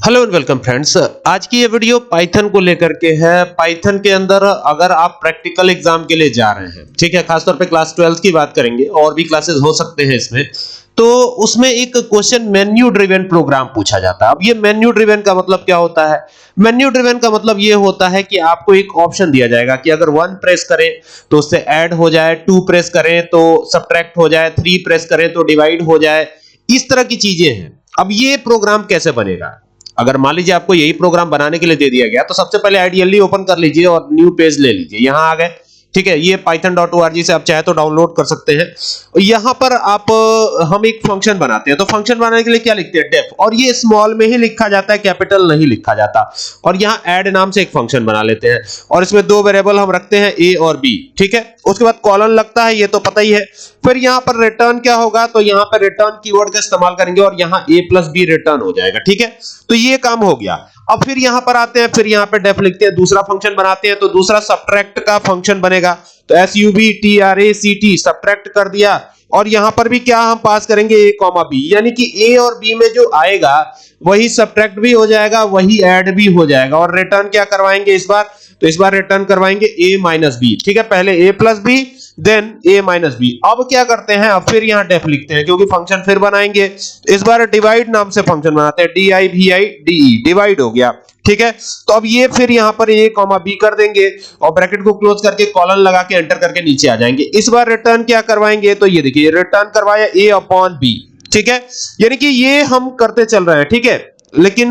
Hello and welcome friends. आज की ये वीडियो पाइथन को लेकर के है। पाइथन के अंदर अगर आप प्रैक्टिकल एग्जाम के लिए जा रहे हैं, ठीक है, खासतौर पे क्लास 12 की बात करेंगे, और भी क्लासेस हो सकते हैं इसमें, तो उसमें एक क्वेश्चन मेन्यू ड्रिवन प्रोग्राम पूछा जाता है। अब ये मेन्यू ड्रिवन का मतलब क्या होता है? मेन्यू ड्रिवन का मतलब ये होता है कि आपको एक ऑप्शन दिया जाएगा कि अगर 1 प्रेस करें तो उससे ऐड हो जाए, 2 प्रेस करें तो सब्ट्रैक्ट हो जाए, 3 प्रेस करें तो डिवाइड हो जाए, इस तरह की चीजें हैं। अब ये प्रोग्राम कैसे बनेगा? अगर मान लीजिए आपको यही प्रोग्राम बनाने के लिए दे दिया गया, तो सबसे पहले आइडियली ओपन कर लीजिए और न्यू पेज ले लीजिए। यहां आ गए, ठीक है, ये python.org से आप चाहे तो डाउनलोड कर सकते हैं। यहां पर आप हम एक फंक्शन बनाते हैं, तो फंक्शन बनाने के लिए क्या लिखते हैं? डेफ, और ये स्मॉल में ही लिखा जाता है, कैपिटल नहीं लिखा जाता। और यहां ऐड नाम से एक फंक्शन बना लेते हैं, और इसमें 2 वेरिएबल हम रखते हैं, ए और बी, ठीक है। उसके बाद कॉलन लगता है, ये तो पता ही है। फिर यहां पर रिटर्न क्या होगा? तो यहां पर रिटर्न कीवर्ड का इस्तेमाल करेंगे और यहां a प्लस बी रिटर्न हो जाएगा, ठीक है। तो ये काम हो गया। अब फिर यहां पर आते हैं, फिर यहां पे डेफ लिखते हैं, दूसरा फंक्शन बनाते हैं, तो दूसरा सब्ट्रैक्ट का फंक्शन बनेगा। तो subtract सब्ट्रैक्ट कर दिया, और यहां पर भी क्या हम पास करेंगे? a कॉमा b, यानी कि a और b में जो आएगा वही सब्ट्रैक्ट भी हो जाएगा, वही ऐड भी हो जाएगा। और रिटर्न क्या करवाएंगे इस बार? तो इस बार रिटर्न करवाएंगे a माइनस बी, ठीक है। पहले a plus B, then a minus B. अब क्या करते हैं? अब फिर यहां डेफ लिखते हैं, क्योंकि फंक्शन फिर बनाएंगे। इस बार डिवाइड नाम से फंक्शन बनाते हैं, dividE, डिवाइड हो गया, ठीक है। तो अब ये फिर यहां पर a कॉमा b कर देंगे, और ब्रैकेट को क्लोज करके कॉलन लगा के एंटर करके नीचे आ जाएंगे। इस बार रिटर्न क्या करवाएंगे? तो ये देखिए, रिटर्न करवाया a अपॉन b, ठीक है। यानी कि ये हम करते चल रहे हैं, ठीक है। लेकिन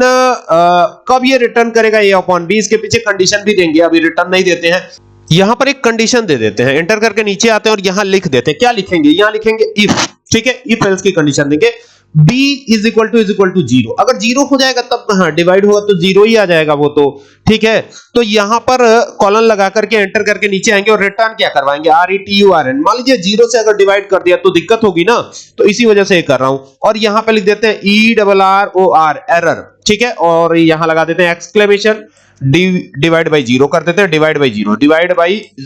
कब ये रिटर्न करेगा a अपॉन b? इसके पीछे कंडीशन भी देंगे, अभी रिटर्न नहीं देते हैं। यहां पर एक कंडीशन दे देते हैं, एंटर करके नीचे आते हैं और यहां लिख देते हैं। क्या लिखेंगे? यहां लिखेंगे इफ, ठीक है, इफ एल्स की कंडीशन देंगे। b इज इक्वल टू 0, अगर 0 हो जाएगा तब कहां डिवाइड होगा? तो 0 ही आ जाएगा वो तो, ठीक है। तो यहां पर कॉलन लगा करके एंटर करके नीचे आएंगे और रिटर्न क्या करवाएंगे? RETURN। मान लीजिए 0 से अगर डिवाइड कर दिया तो दिक्कत होगी ना, तो इसी वजह से ये कर रहा हूं। और यहां पे लिख देते हैं ERROR, एरर, ठीक है। और यहां लगा देते हैं एक्सक्लेमेशन, डिवाइड बाई 0 कर देते हैं, डिवाइड बाई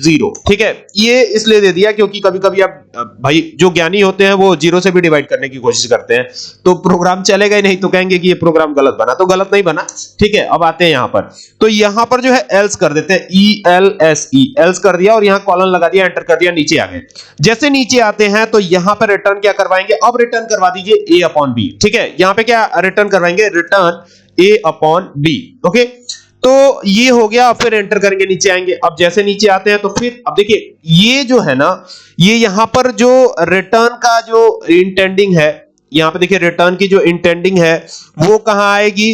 0, ठीक है। ये इसलिए दे दिया क्योंकि कभी कभी आप भाई जो ज्ञानी होते हैं वो 0 से भी डिवाइड करने की कोशिश करते हैं, तो प्रोग्राम चलेगा ही नहीं, तो कहेंगे कि ये प्रोग्राम गलत बना। तो गलत नहीं बना, ठीक है। अब आते हैं यहां पर, तो यहां पर जो है एल्स कर देते हैं, ELSE, एल्स कर दिया और यहां कॉलन लगा दिया, एंटर कर दिया, नीचे आ गए। जैसे नीचे आते हैं तो यहां पर रिटर्न क्या करवाएंगे? अब रिटर्न करवा दीजिए a अपॉन b, ठीक है। यहां पे क्या रिटर्न करवाएंगे? Return a upon b, okay. तो ये हो गया। फिर एंटर करेंगे, नीचे आएंगे। अब जैसे नीचे आते हैं तो फिर अब देखिए, ये जो है ना, ये यहां पर जो रिटर्न का जो इंटेंडिंग है, यहां पे देखिए रिटर्न की जो इंटेंडिंग है वो कहां आएगी?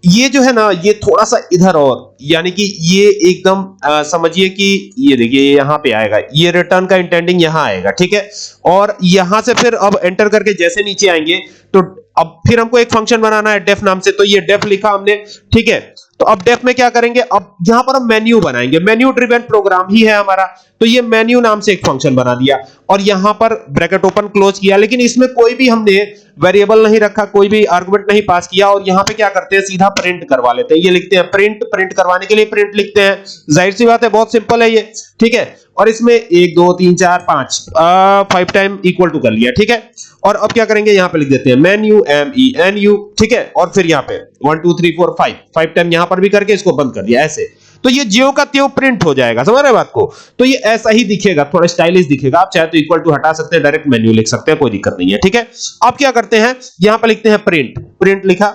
ये जो है ना, ये थोड़ा सा इधर, और यानी कि ये एकदम समझिए कि ये देखिए यहां पे आएगा, ये रिटर्न का इंटेंडिंग यहां आएगा, ठीक है। और यहां से फिर अब एंटर करके जैसे नीचे आएंगे तो अब फिर हमको एक फंक्शन बनाना है डेफ नाम से, तो ये डेफ लिखा हमने, ठीक है। तो अब डेफ में क्या करेंगे? अब यहां पर हम मेन्यू बनाएंगे, मेन्यू ड्रिवन प्रोग्राम ही है हमारा, तो ये मेन्यू नाम से एक फंक्शन बना दिया और यहां पर ब्रैकेट ओपन क्लोज किया। लेकिन इसमें कोई भी हमने वेरिएबल नहीं रखा, कोई भी आर्गुमेंट नहीं पास किया, और यहां पे क्या करते हैं? सीधा प्रिंट करवा लेते हैं। ये लिखते हैं प्रिंट, प्रिंट करवाने के लिए प्रिंट लिखते हैं, जाहिर सी बात है, बहुत सिंपल है ये, ठीक है। और इसमें 1 2 3 4 5 टाइम इक्वल टू कर लिया, ठीक है। और अब क्या करेंगे? यहां पे लिख देते हैं मेन्यू, MENU, ठीक है। और फिर यहां पे 1 2 3 4 5 टाइम यहां पर भी करके इसको बंद कर दिया, ऐसे। तो ये ज्यों का त्यों प्रिंट हो जाएगा, समझ रहे हैं बात को? तो ये ऐसा ही दिखेगा, थोड़ा स्टाइलिश दिखेगा। आप चाहे तो इक्वल टू हटा सकते हैं, डायरेक्ट मेन्यू लिख सकते हैं, कोई दिक्कत नहीं है, ठीक है। अब क्या करते हैं? यहां पे लिखते हैं प्रिंट, प्रिंट लिखा।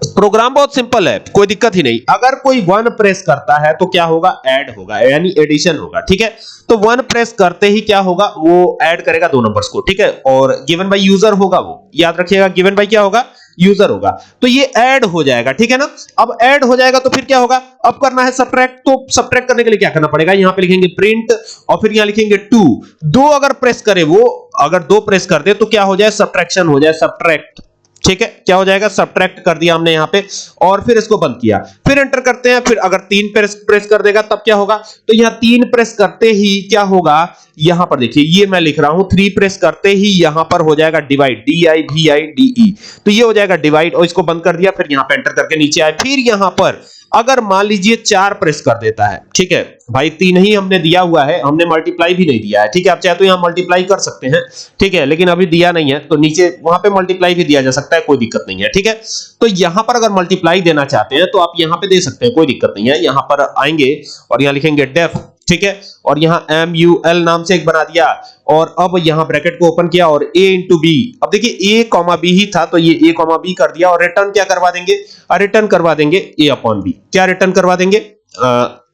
प्रोग्राम बहुत सिंपल है, कोई दिक्कत ही नहीं। अगर कोई 1 प्रेस करता है तो क्या होगा? ऐड होगा, यानी एडिशन होगा, ठीक है। तो 1 प्रेस करते ही क्या होगा? वो ऐड करेगा 2 नंबर्स को, ठीक है। और गिवन बाय यूजर होगा, वो याद रखिएगा, गिवन बाय क्या होगा? यूजर होगा। तो ये ऐड हो जाएगा, ठीक है ना। अब ऐड हो जाएगा तो फिर क्या होगा? अब करना है सब्ट्रैक्ट, तो सब्ट्रैक्ट करने के लिए क्या करना पड़ेगा? यहां पे लिखेंगे प्रिंट, और फिर यहां लिखेंगे 2 अगर प्रेस करे वो, अगर 2 प्रेस कर दे तो क्या हो जाए? सब्ट्रैक्शन हो जाए, सब्ट्रैक्ट, ठीक है। क्या हो जाएगा? सब्ट्रैक्ट कर दिया हमने यहां पे, और फिर इसको बंद किया। फिर एंटर करते हैं। फिर अगर 3 प्रेस कर देगा तब क्या होगा? तो यहां 3 प्रेस करते ही क्या होगा? यहां पर देखिए, ये मैं लिख रहा हूं, 3 प्रेस करते ही यहां पर हो जाएगा डिवाइड, DIVIDE, तो ये हो जाएगा डिवाइड, और इसको बंद कर दिया। फिर यहां पे एंटर करके नीचे आए। फिर यहां पर अगर मान लीजिए 4 प्रेस कर देता है, ठीक है भाई, 3 ही हमने दिया हुआ है, हमने मल्टीप्लाई भी नहीं दिया है, ठीक है। आप चाहे तो यहां मल्टीप्लाई कर सकते हैं, ठीक है, लेकिन अभी दिया नहीं है तो नीचे वहां पे मल्टीप्लाई भी दिया जा सकता है, कोई दिक्कत नहीं है, ठीक है। तो यहां पर अगर मल्टीप्लाई देना चाहते हैं तो आप यहां पे दे सकते हैं, कोई दिक्कत नहीं है। यहां पर आएंगे और यहां लिखेंगे डेफ, ठीक है, और यहां MUL नाम से एक बना दिया, और अब यहां ब्रैकेट को ओपन किया और A इंटू बी, अब देखिए A कॉमा B ही था तो ये A कॉमा B कर दिया, और रिटर्न क्या करवा देंगे, रिटर्न करवा देंगे A अपॉन B। क्या रिटर्न करवा देंगे,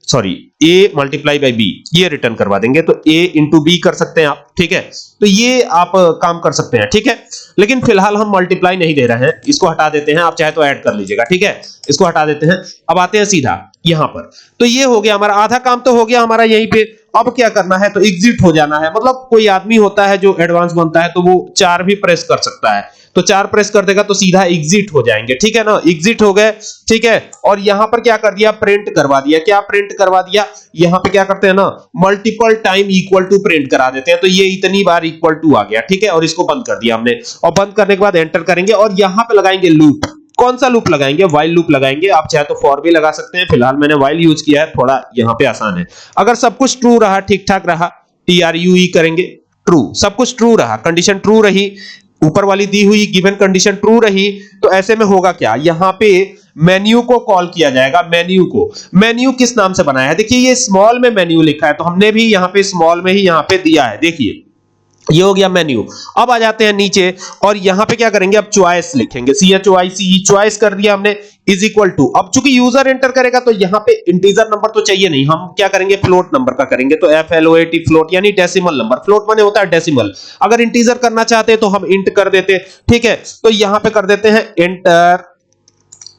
sorry A multiply by B, ये रिटर्न करवा देंगे, तो A इंटू B कर सकते हैं आप, ठीक है। तो ये आप काम कर सकते हैं, ठीक है। लेकिन फिलहाल हम मल्टीप्लाई नहीं दे रहे हैं, इसको हटा देते हैं, आप चाहे तो ऐड कर लीजिएगा, ठीक है। इसको हटा देते हैं, अब आते हैं सीधा यहां पर। तो ये हो गया हमारा आधा काम, तो हो गया हमारा यहीं पे। अब क्या करना है, तो एग्जिट हो जाना है। मतलब कोई आदमी होता है जो एडवांस बनता है तो वो 4 भी प्रेस कर सकता है, तो 4 प्रेस कर देगा तो सीधा एग्जिट हो जाएंगे, ठीक है ना, एग्जिट हो गए, ठीक है। और यहां पर क्या कर दिया, प्रिंट करवा दिया। क्या प्रिंट करवा दिया, यहां पे क्या करते हैं ना, multiple time equal to print करा देते हैं, तो ये इतनी बार इक्वल टू आ गया, ठीक है। और इसको बंद कर दिया हमने, और बंद करने के बाद एंटर करेंगे और यहां पे लगाएंगे लूप। कौन सा लूप लगाएंगे, व्हाइल लूप लगाएंगे। आप चाहे तो फॉर भी लगा सकते हैं, फिलहाल मैंने व्हाइल यूज किया है, थोड़ा यहां पे आसान है। अगर सब कुछ ट्रू रहा, ठीक ठाक रहा, TRUE करेंगे, ट्रू, सब कुछ ट्रू रहा, कंडीशन ट्रू रही, ऊपर वाली दी हुई गिवन कंडीशन ट्रू रही, तो ऐसे में होगा क्या, यहां पे मेन्यू को कॉल किया जाएगा। मेन्यू को, मेन्यू किस नाम से बनाया है, देखिए ये स्मॉल में मेन्यू लिखा है, तो हमने भी यहां पे स्मॉल में ही यहां पे दिया है, देखिए ये हो गया मेन्यू। अब आ जाते हैं नीचे और यहां पे क्या करेंगे, अब चॉइस लिखेंगे, CHOICE, चॉइस कर दिया हमने, इज इक्वल टू। अब चूंकि यूजर एंटर करेगा तो यहां पे इंटीजर नंबर तो चाहिए नहीं, हम क्या करेंगे, फ्लोट नंबर का करेंगे, तो FLOAT फ्लोट, यानी डेसिमल नंबर। फ्लोट माने होता है डेसिमल, अगर इंटीजर करना चाहते तो हम इंट कर देते, ठीक है। तो यहां पे कर देते हैं एंटर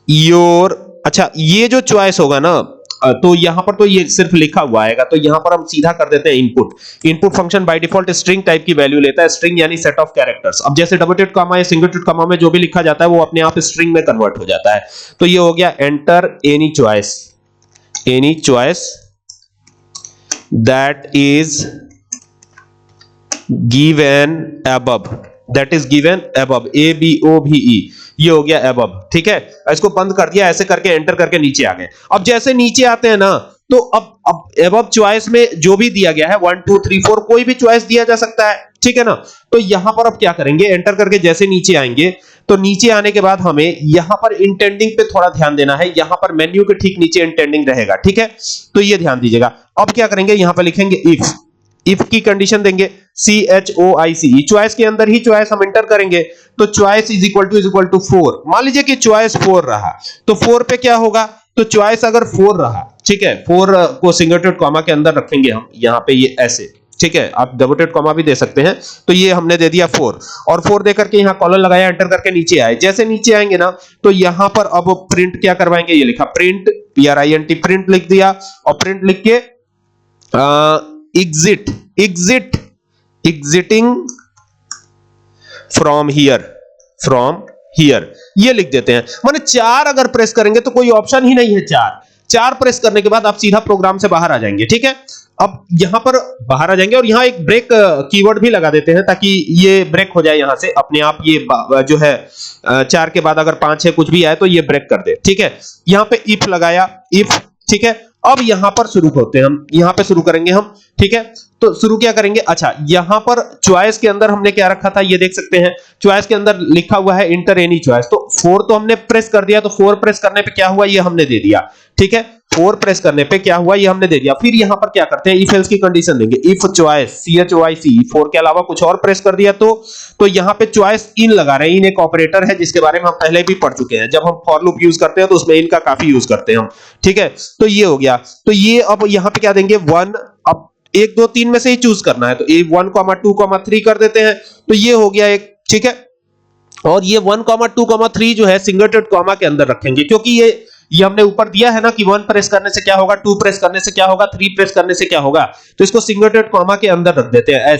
योर, अच्छा ये जो चॉइस होगा ना, तो यहां पर तो ये सिर्फ लिखा हुआ आएगा, तो यहां पर हम सीधा कर देते हैं input. Input function by default string type की वैल्यू लेता है, स्ट्रिंग यानी सेट ऑफ कैरेक्टर्स। अब जैसे डबल टिट कॉमा या सिंगल टिट कॉमा में जो भी लिखा जाता है वो अपने आप स्ट्रिंग में कन्वर्ट हो जाता है। तो ये हो गया enter any choice that is given above, that is given above, ABOVE, ये हो गया अबव, ठीक है। इसको बंद कर दिया, ऐसे करके एंटर करके नीचे आ गए। अब जैसे नीचे आते हैं ना, तो अब अबव चॉइस में जो भी दिया गया है 1 2 3 4 कोई भी चॉइस दिया जा सकता है, ठीक है ना। तो यहां पर अब क्या करेंगे, एंटर करके जैसे नीचे आएंगे, तो नीचे आने के बाद हमें यहां पर इंटेंडिंग पे थोड़ा ध्यान देना है, यहां पर मेन्यू के ठीक नीचे इंटेंडिंग रहेगा, ठीक है। तो ये ध्यान दीजिएगा। अब क्या करेंगे, यहां पर लिखेंगे इफ की कंडीशन देंगे, CHOICE, चॉइस के अंदर ही चॉइस हम एंटर करेंगे, तो चॉइस इज इक्वल टू 4। मान लीजिए कि चॉइस 4 रहा, तो 4 पे क्या होगा, तो चॉइस अगर 4 रहा, ठीक है, 4 को सिंगल डॉट कॉमा के अंदर रखेंगे हम, यहां पे ये ऐसे, ठीक है, आप डबल डॉट कॉमा भी दे सकते हैं। तो ये हमने दे दिया 4, और 4 दे करके यहां कॉलन लगाया, एंटर करके नीचे आए। जैसे नीचे आएंगे ना, तो यहां पर अब प्रिंट क्या करवाएंगे, ये लिखा प्रिंट, PRINT, प्रिंट लिख दिया, और प्रिंट लिख के एग्जिटिंग फ्रॉम हियर, ये लिख देते हैं। माने 4 अगर प्रेस करेंगे तो कोई ऑप्शन ही नहीं है, 4 प्रेस करने के बाद आप सीधा प्रोग्राम से बाहर आ जाएंगे, ठीक है। अब यहां पर बाहर आ जाएंगे और यहां एक ब्रेक कीवर्ड भी लगा देते हैं, ताकि ये ब्रेक हो जाए यहां से अपने आप, ये जो है 4 के बाद अगर 5 6 कुछ भी आए तो ये ब्रेक कर दे, ठीक है। यहां पे इफ लगाया, इफ, ठीक है। अब यहां पर शुरू होते हैं हम, यहां पे शुरू करेंगे हम, ठीक है। तो शुरू क्या करेंगे, अच्छा यहां पर चॉइस के अंदर हमने क्या रखा था, ये देख सकते हैं, चॉइस के अंदर लिखा हुआ है इंटर एनी चॉइस। तो 4 तो हमने प्रेस कर दिया, तो 4 प्रेस करने पे क्या हुआ, ये हमने दे दिया, ठीक है। 4 प्रेस करने पे क्या हुआ, ये हमने दे दिया। फिर यहां पर क्या करते हैं, इफ एल्स की कंडीशन देंगे, इफ चॉइस, CHOICE, 4 के अलावा कुछ और प्रेस कर दिया, तो यहां पे चॉइस इन लगा रहे हैं। इन एक ऑपरेटर है जिसके बारे में हम पहले भी पढ़ चुके हैं, जब हम फॉर लूप यूज करते हैं तो उसमें इनका काफी यूज करते हैं हम, ठीक है। तो ये हो गया, तो ये अब यहां पे क्या देंगे, 1, अब 1 2 3 में से ही चूज करना है, तो 1 2 3 कर देते हैं, तो ये हो गया एक, ठीक है। और ये 1 2 3 जो है सिंगल डॉट कॉमा के अंदर रखेंगे, क्योंकि ये हमने ऊपर दिया है ना कि 1 प्रेस करने से क्या होगा, 2 प्रेस करने से क्या होगा, 3 प्रेस करने से क्या होगा, तो इसको सिंगल डॉट कॉमा के अंदर रख देते हैं,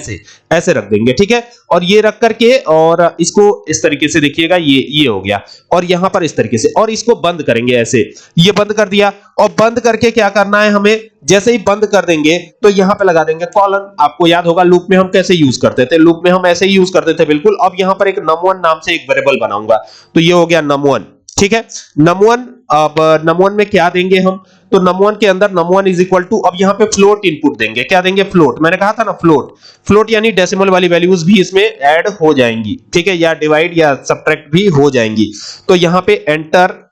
ऐसे रख देंगे, ठीक है। और ये रख करके और इसको इस तरीके से देखिएगा, ये हो गया, और यहां पर इस तरीके से, और इसको बंद करेंगे ऐसे, ये बंद कर दिया। और बंद करके क्या करना है हमें, जैसे ही बंद कर देंगे तो यहां पे लगा देंगे कॉलन। आपको याद होगा लूप में हम कैसे यूज करते थे, लूप में हम ऐसे ही यूज करते थे बिल्कुल। अब यहां पर एक num1 नाम से एक वेरिएबल बनाऊंगा, तो ये हो गया num1, ठीक है। num1, अब num1 में क्या देंगे हम, तो num1 के अंदर num1 इज इक्वल टू, अब यहां पे फ्लोट इनपुट देंगे। क्या देंगे? फ्लोट। मैंने कहा था ना फ्लोट, फ्लोट यानी डेसिमल वाली वैल्यूज भी इसमें ऐड हो जाएंगी, ठीक है, या डिवाइड या सब्ट्रैक्ट भी हो जाएंगी। तो यहां पे enter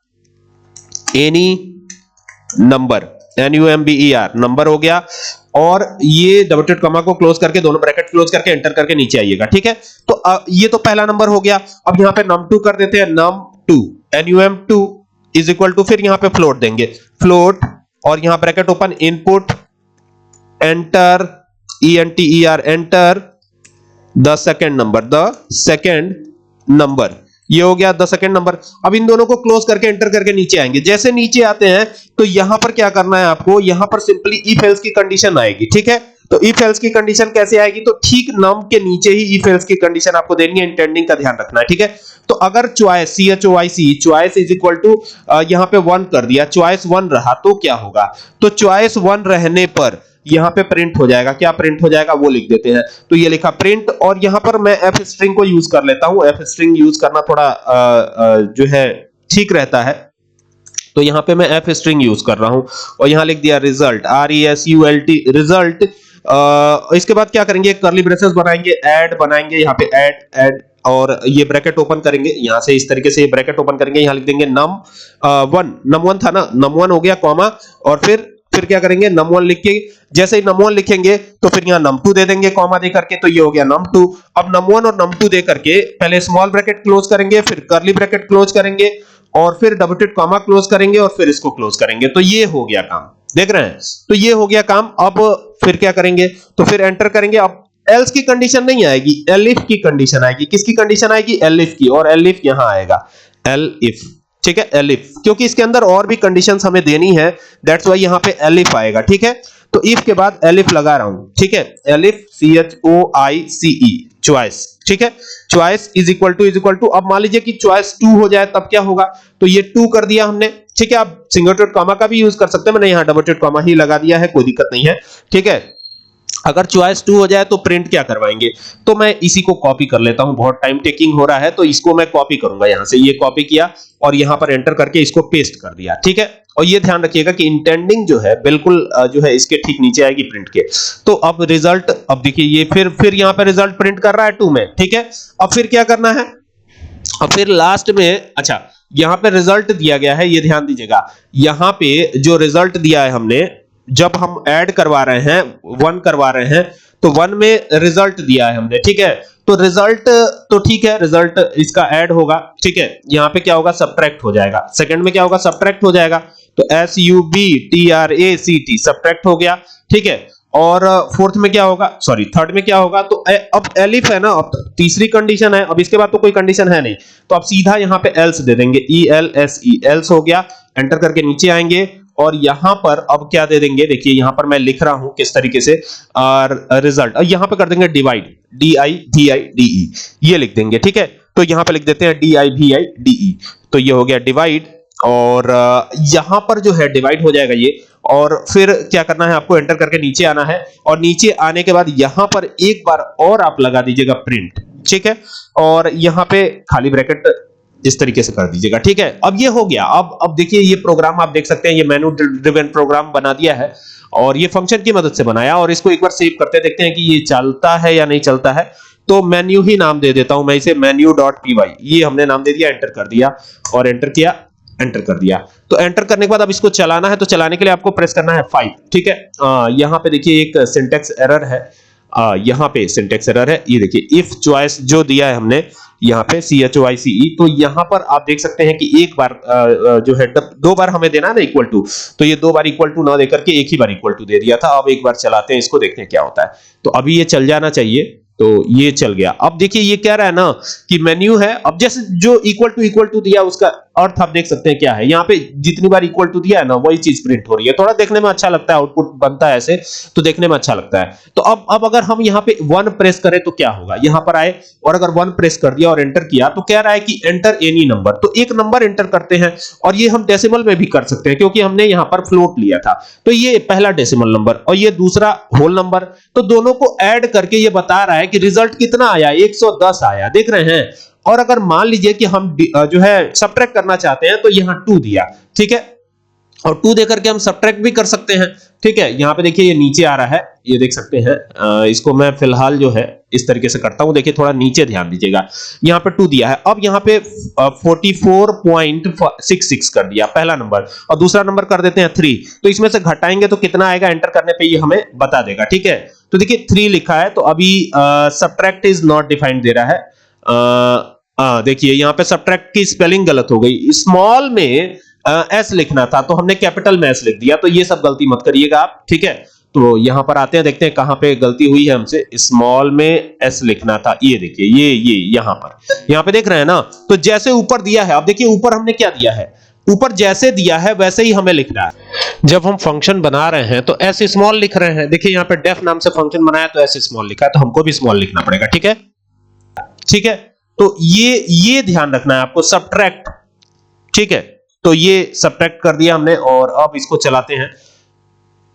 any number, NUMBER number हो गया, और ये डबल डॉट कॉमा को क्लोज करके दोनों ब्रैकेट क्लोज करके एंटर करके नीचे आइएगा, ठीक है। तो ये तो पहला नंबर हो गया। अब यहां पे num2 कर देते हैं, num2 NUM2 is equal to, फिर यहां पे फ्लोट देंगे, फ्लोट, और यहां bracket open, input, enter ENTER enter the second number, ये हो गया द सेकंड नंबर। अब इन दोनों को क्लोज करके एंटर करके नीचे आएंगे। जैसे नीचे आते हैं तो यहां पर क्या करना है आपको, यहां पर सिंपली इफ एल्स की कंडीशन आएगी, ठीक है। तो इफ एल्स की कंडीशन कैसे आएगी, तो ठीक नम के नीचे ही इफ एल्स की कंडीशन आपको देनी है, इंटेंडिंग का ध्यान रखना है, ठीक है। तो अगर choice choice is equal to यहां पे 1 कर दिया, चॉइस 1 रहा तो क्या होगा, तो चॉइस 1 रहने पर यहां पे प्रिंट हो जाएगा। क्या प्रिंट हो जाएगा वो लिख देते हैं, तो ये लिखा प्रिंट, और यहां पर मैं एफ स्ट्रिंग को यूज कर लेता हूं। एफ स्ट्रिंग यूज करना थोड़ा जो है ठीक रहता है, तो यहां पे मैं एफ स्ट्रिंग यूज कर रहा हूं, और यहां लिख दिया रिजल्ट, RESULT रिजल्ट। इसके बाद क्या करेंगे, कर्ली ब्रेसेस बनाएंगे, ऐड बनाएंगे, यहां पे ऐड, और ये ब्रैकेट ओपन करेंगे, यहां से इस तरीके से ये ब्रैकेट ओपन करेंगे, यहां लिख देंगे num1 था ना, num1 हो गया कॉमा, और फिर क्या करेंगे, num1 लिख के, जैसे ही num1 लिखेंगे तो फिर यहां num2 दे देंगे कॉमा दे करके, तो ये हो गया num2। अब num1 और num2 दे करके पहले स्मॉल ब्रैकेट क्लोज करेंगे, फिर कर्ली ब्रैकेट क्लोज करेंगे, और फिर डबल डॉट कॉमा क्लोज करेंगे, और फिर इसको क्लोज करेंगे। तो ये हो गया काम, देख रहे हैं, तो ये हो गया काम। अब फिर क्या करेंगे, तो फिर एंटर करेंगे। अब एल्स की कंडीशन नहीं आएगी, एलिफ की कंडीशन आएगी। किसकी कंडीशन आएगी? एलिफ की, और एलिफ यहां आएगा, एलिफ, ठीक है, एलिफ, क्योंकि इसके अंदर और भी कंडीशंस हमें देनी है, दैट्स वाई यहां पे एलिफ आएगा, ठीक है। तो इफ के बाद एलिफ लगा रहा हूं, ठीक है, एलिफ CHOICE, चॉइस, ठीक है, चॉइस इज इक्वल टू, अब मान लीजिए कि चॉइस 2 हो जाए तब क्या होगा, तो ये 2 कर दिया हमने, ठीक है। आप सिंगल डॉट कॉमा का भी यूज कर सकते हैं, मैंने यहां डबल डॉट कॉमा ही लगा दिया है, कोई दिक्कत नहीं है, ठीक है। अगर चॉइस 2 हो जाए तो प्रिंट क्या करवाएंगे, तो मैं इसी को कॉपी कर लेता हूं, बहुत टाइम टेकिंग हो रहा है, तो इसको मैं कॉपी करूंगा, यहां से ये कॉपी किया और यहां पर एंटर करके इसको पेस्ट कर दिया, ठीक है। और ये ध्यान रखिएगा कि इंटेंडिंग जो है बिल्कुल जो है इसके ठीक नीचे आएगी प्रिंट के। तो अब रिजल्ट, अब देखिए ये फिर यहां पर रिजल्ट प्रिंट कर रहा है 2 में, ठीक है। अब फिर क्या करना है, अब फिर लास्ट में, अच्छा यहां पे रिजल्ट दिया गया है, ये ध्यान दीजिएगा, यहां पे जो रिजल्ट दिया है हमने, जब हम ऐड करवा रहे हैं 1 करवा रहे हैं, तो 1 में रिजल्ट दिया है हमने, ठीक है। तो रिजल्ट तो ठीक है, रिजल्ट इसका ऐड होगा, ठीक है। यहां पे क्या होगा, सब्ट्रैक्ट हो जाएगा, सेकंड में क्या होगा, सब्ट्रैक्ट हो जाएगा, तो SUBTRACT सब्ट्रैक्ट हो गया, ठीक है। और फोर्थ में क्या होगा, सॉरी थर्ड में क्या होगा, तो अब एलिफ है ना, अब तीसरी कंडीशन है, अब इसके बाद तो कोई कंडीशन है नहीं, तो अब सीधा यहां पे एल्स दे देंगे, ELSE एल्स हो गया, एंटर करके नीचे आएंगे, और यहां पर अब क्या दे देंगे, देखिए यहां पर मैं लिख रहा हूं किस तरीके से, रिजल्ट, और यहां पे कर देंगे डिवाइड, DIVIDE ये लिख देंगे, ठीक है। तो यहां पे लिख देते हैं DIVIDE, तो ये हो गया डिवाइड, और यहां पर जो है डिवाइड हो जाएगा ये, और फिर क्या करना है आपको, एंटर करके नीचे आना है, और नीचे आने के बाद यहां पर एक बार और आप लगा दीजिएगा प्रिंट, ठीक है, और यहां पे खाली ब्रैकेट इस तरीके से कर दीजिएगा, ठीक है। अब ये हो गया। अब देखिए ये प्रोग्राम आप देख सकते हैं, ये मेनू ड्रिवन प्रोग्राम बना दिया है, और ये फंक्शन की मदद से बनाया, और इसको एक बार सेव करते हैं, देखते हैं कि ये चलता है या नहीं चलता है। तो मेन्यू ही नाम दे देता हूं मैं इसे, menu.py, ये हमने नाम दे दिया, एंटर कर दिया, और एंटर किया, एंटर कर दिया। तो एंटर करने के बाद अब इसको चलाना है, तो चलाने के लिए आपको प्रेस करना है 5, ठीक है। यहां पे देखिए एक सिंटैक्स एरर है, यहां पे सिंटैक्स एरर है, ये देखिए इफ चॉइस जो दिया है हमने यहां पे CHOICE, तो यहां पर आप देख सकते हैं कि एक बार जो है 2 बार हमें देना है ना इक्वल टू, तो ये 2 बार इक्वल टू ना देकर के एक ही बार इक्वल टू दे दिया था। अब एक बार चलाते हैं इसको, देखते हैं क्या होता है। तो अभी ये चल जाना चाहिए, तो ये चल गया। अब देखिए ये कह रहा है ना कि मेन्यू है, अब जैसे जो इक्वल टू दिया उसका अर्थ आप देख सकते हैं क्या है, यहाँ पे जितनी बार इक्वल टू दिया है ना वही चीज प्रिंट हो रही है, थोड़ा देखने में अच्छा लगता है, आउटपुट बनता है ऐसे, तो देखने में अच्छा लगता है। तो अब अगर हम यहाँ पे 1 प्रेस करें तो क्या होगा, यहाँ पर आए और अगर 1 प्रेस कर दिया और एंटर किया, तो कह रहा है कि एंटर एनी नंबर, तो एक नंबर एंटर करते हैं, और ये हम डेसिमल में भी कर सकते हैं क्योंकि हमने यहाँ पर फ्लोट लिया था। तो ये पहला डेसिमल नंबर और ये दूसरा होल नंबर, तो दोनों को ऐड करके ये बता रहा है कि रिजल्ट कितना आया, 110 आया, देख रहे हैं। और अगर मान लीजिए कि हम जो है सब्ट्रैक्ट करना चाहते हैं तो यहां 2 दिया, ठीक है, और 2 देकर के हम सब्ट्रैक्ट भी कर सकते हैं, ठीक है। यहां पे देखिए ये नीचे आ रहा है, ये देख सकते हैं। इसको मैं फिलहाल जो है इस तरीके से करता हूं, देखिए थोड़ा नीचे ध्यान दीजिएगा। यहां पे 2 दिया है, अब यहां पे 44.66 कर दिया पहला नंबर, और दूसरा नंबर कर देते हैं 3। तो इसमें से घटाएंगे तो कितना आएगा, एंटर करने पे ये हमें बता देगा, ठीक है। तो देखिए 3 लिखा है, तो अभी सब्ट्रैक्ट इज नॉट डिफाइंड दे रहा है। देखिए यहां पे सब्ट्रैक्ट की स्पेलिंग गलत हो गई, स्मॉल में एस लिखना था तो हमने कैपिटल में एस लिख दिया, तो ये सब गलती मत करिएगा आप, ठीक है। तो यहां पर आते हैं, देखते हैं कहां पे गलती हुई है हमसे। स्मॉल में एस लिखना था, ये देखिए ये यहां पे देख रहे हैं ना। तो जैसे ऊपर दिया है, अब देखिए ऊपर हमने क्या दिया है, ऊपर जैसे दिया है वैसे ही हमें लिखना है। जब हम फंक्शन बना रहे हैं तो एस स्मॉल लिख रहे हैं, देखिए यहां पे डेफ नाम से फंक्शन बनाया तो एस स्मॉल लिखा है, तो हमको भी स्मॉल लिखना पड़ेगा, ठीक है, ठीक है। तो ये ध्यान रखना है आपको, सब्ट्रैक्ट, ठीक है। तो ये सब्ट्रैक्ट कर दिया हमने, और अब इसको चलाते हैं,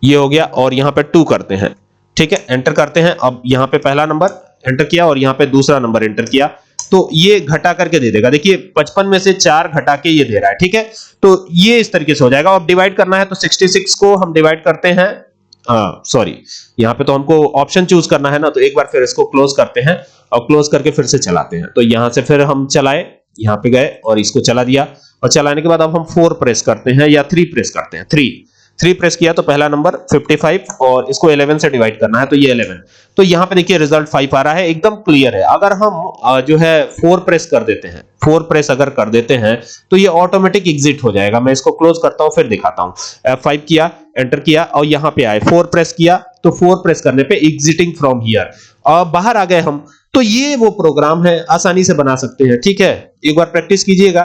ये हो गया, और यहां पे 2 करते हैं, ठीक है, एंटर करते हैं। अब यहां पे पहला नंबर एंटर किया और यहां पे दूसरा नंबर एंटर किया, तो ये घटा करके दे देगा। देखिए 55 में से 4 घटा के ये दे रहा है, ठीक है। तो ये इस तरीके से हो जाएगा। अब डिवाइड करना है तो 66 को हम डिवाइड करते हैं, सॉरी यहां पे तो हमको ऑप्शन चूज करना है ना, तो एक बार फिर इसको क्लोज करते हैं और क्लोज करके फिर से चलाते हैं। तो यहां से फिर हम चलाए, यहां पे गए और इसको चला दिया, और चलाने के बाद अब हम 4 प्रेस करते हैं या 3 प्रेस करते हैं। 3 प्रेस किया तो पहला नंबर 55, और इसको 11 से डिवाइड करना है तो ये 11। तो यहां पे देखिए रिजल्ट 5 आ रहा है, एकदम क्लियर है। अगर हम जो है 4 प्रेस कर देते हैं, 4 प्रेस अगर कर देते हैं तो ये ऑटोमेटिक एग्जिट हो जाएगा। मैं इसको क्लोज करता हूं फिर दिखाता हूं। F5 किया, एंटर किया, और यहां पे आए 4 प्रेस किया, तो 4 प्रेस करने पे एग्जिटिंग फ्रॉम हियर, और बाहर आ गए हम। तो ये वो प्रोग्राम है, आसानी से बना सकते हैं, ठीक है। एक बार प्रैक्टिस कीजिएगा,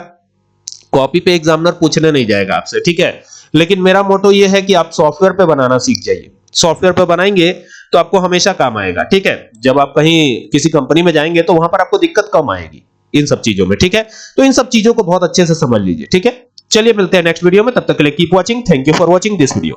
कॉपी पे एग्जामिनर पूछने नहीं जाएगा आपसे, ठीक है। लेकिन मेरा मोटो ये है कि आप सॉफ्टवेयर पे बनाना सीख जाइए। सॉफ्टवेयर पे बनाएंगे तो आपको हमेशा काम आएगा, ठीक है। जब आप कहीं किसी कंपनी में जाएंगे तो वहां पर आपको दिक्कत कम आएगी इन सब चीजों में, ठीक है। तो इन सब चीजों को बहुत अच्छे से समझ लीजिए, ठीक है। चलिए मिलते हैं नेक्स्ट वीडियो में, तब तक के लिए keep watching. Thank you for watching this video.